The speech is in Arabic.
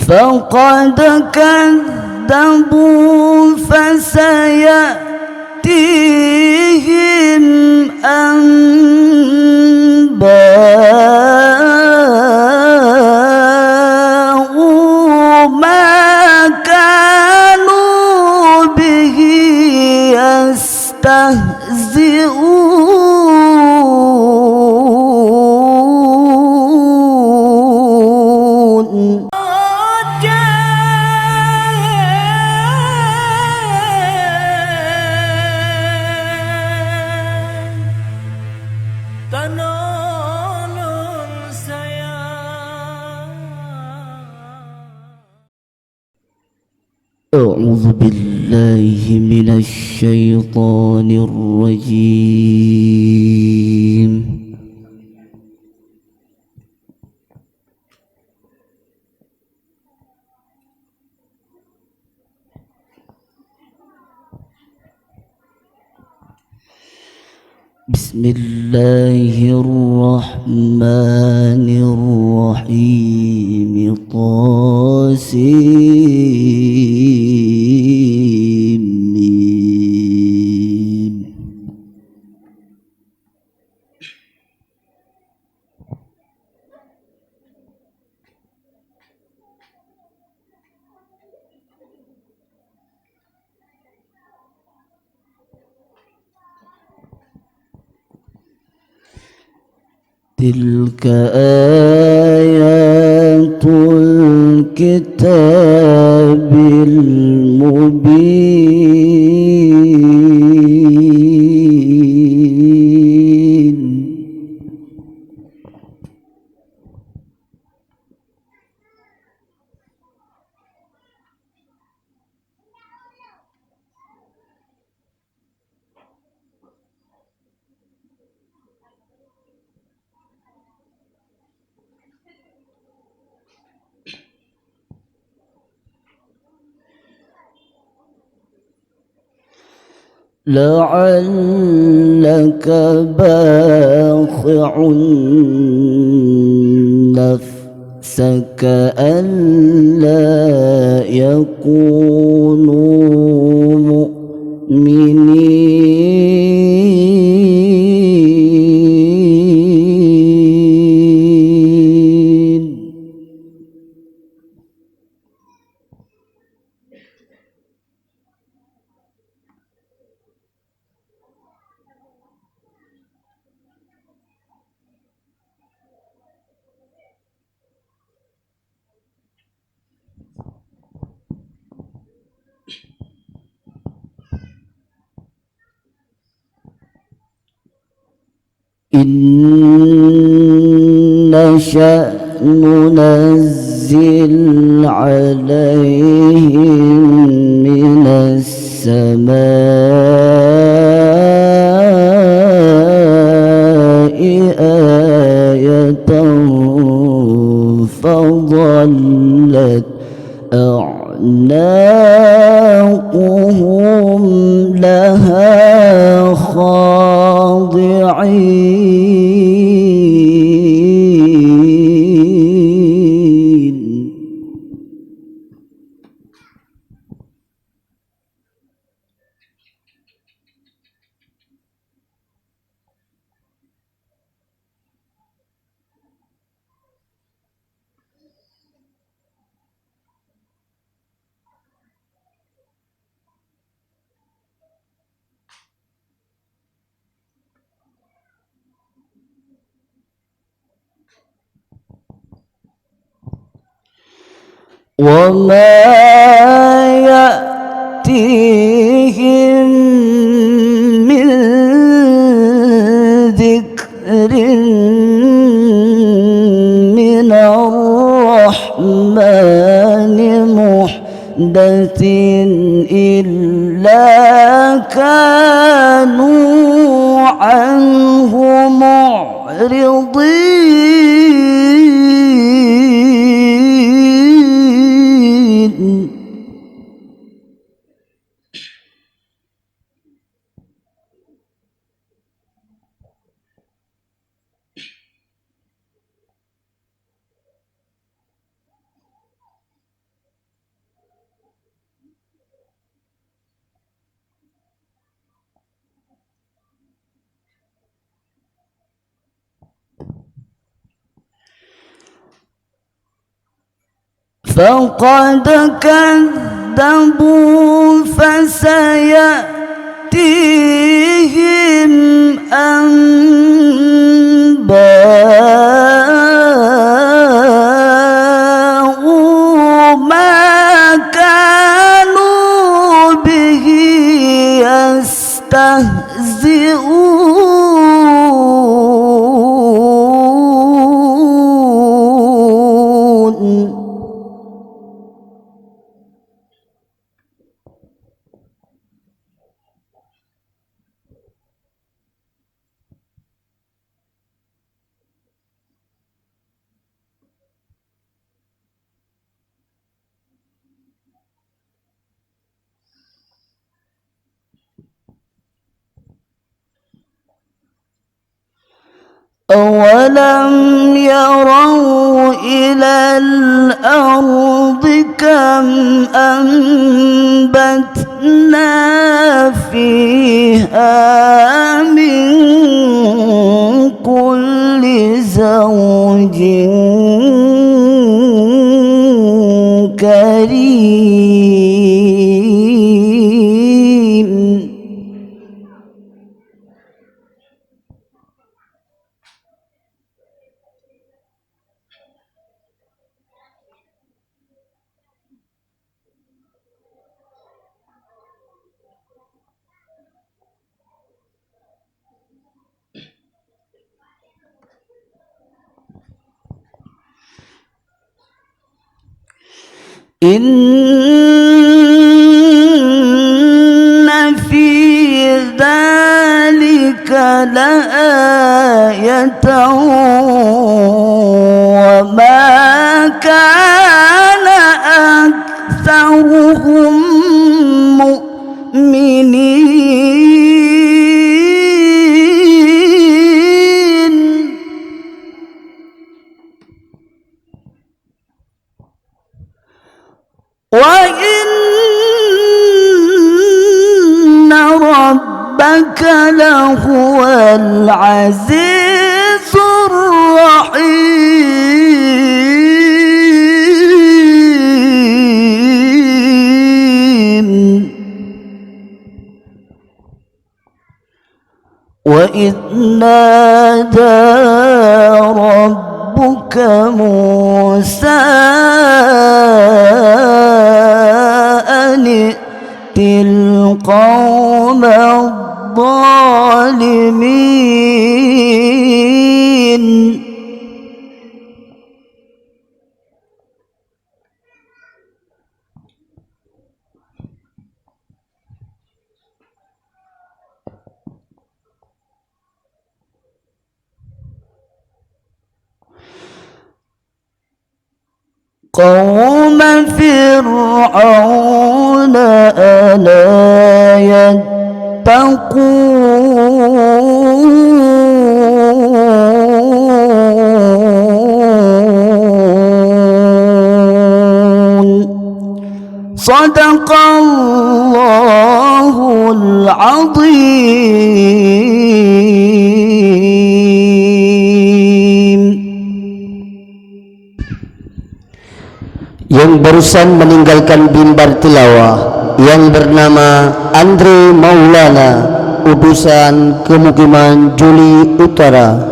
فقد كذبوا فسيأتيهم أنباء ما كانوا به يستهزئون. أعوذ بالله من الشيطان الرجيم. بسم الله الرحمن الرحيم. طاسين. تلك آيات الكتاب المبين. لعلك باخع نفسك ألا يكونوا مؤمنين. إن نشأ ننزل عليهم من السماء آية فظلت أعناقهم لها خاضعين. وما يأتيهم من ذكر من الرحمن محدث إلا كانوا عنه معرضين. فقد كذبوا فسيأتيهم أنباء ما كانوا به يستهزئون. أولم يروا إلى الأرض كم أنبتنا فيها من كل زوج كريم. إن في ذلك لآية وما كان أكثرهم مؤمنين وإن ربك لهو العزيز الرحيم. وإذ نادى ربك موسى أن ائت القوم الظالمين. قوم فرعون ألا يتقون. صدق الله العظيم. Yang barusan meninggalkan mimbar tilawah yang bernama Andre Maulana, utusan Kemukiman Juli Utara.